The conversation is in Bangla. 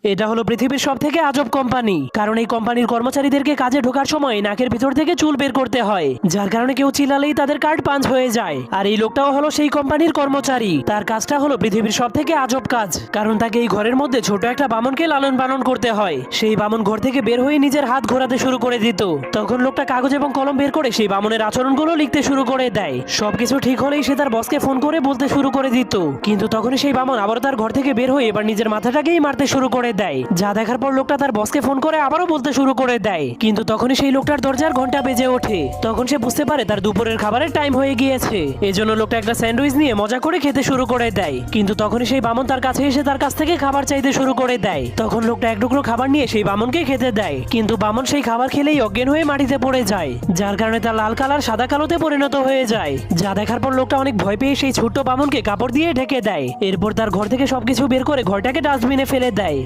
এটা হলো পৃথিবীর সবথেকে আজব কোম্পানি, কারণ এই কোম্পানির কর্মচারীদেরকে কাজে ঢোকার সময় নাকের ভিতর থেকে চুল বের করতে হয়, যার কারণে কেউ চিল্লালেই তাদের কার্ড পাঞ্চ হয়ে যায়। আর এই লোকটাও হলো সেই কোম্পানির কর্মচারী। তার কাজটা হলো পৃথিবীর সবথেকে আজব কাজ, কারণ তাকে এই ঘরের মধ্যে ছোট একটা বামনকে লালন পালন করতে হয়। সেই বামন ঘর থেকে বের হয়ে নিজের হাত ঘোরাতে শুরু করে দিত। তখন লোকটা কাগজ এবং কলম বের করে সেই বামনের আচরণগুলো লিখতে শুরু করে দেয়। সবকিছু ঠিক হলেই সে তার বসকে ফোন করে বলতে শুরু করে দিত, কিন্তু তখনই সেই বামন আবারও তার ঘর থেকে বের হয়ে এবার নিজের মাথাটাকেই মারতে শুরু করে দেয়। যা দেখার পর লোকটা তার বসকে ফোন করে আবারও বলতে শুরু করে দেয়, কিন্তু তখনই সেই লোকটার দরজার ঘন্টা বেজে ওঠে। তখন সে বুঝতে পারে তার দুপুরের খাবারের টাইম হয়ে গিয়েছে। এজন্য লোকটা একটা স্যান্ডউইচ নিয়ে মজা করে খেতে শুরু করে দেয়, কিন্তু তখনই সেই বামন তার কাছে এসে তার কাছ থেকে খাবার চাইতে শুরু করে দেয়। তখন লোকটা এক টুকরো খাবার নিয়ে সেই বামনকে খেতে দেয়, কিন্তু বামন সেই খাবার খেলেই অজ্ঞান হয়ে মাটিতে পড়ে যায়, যার কারণে তার লাল কালার সাদা কালোতে পরিণত হয়ে যায়। যা দেখার পর লোকটা অনেক ভয় পেয়ে সেই ছোট্ট বামনকে কাপড় দিয়ে ঢেকে দেয়। এরপর তার ঘর থেকে সবকিছু বের করে ঘরটাকে ডাস্টবিনে ফেলে দেয়।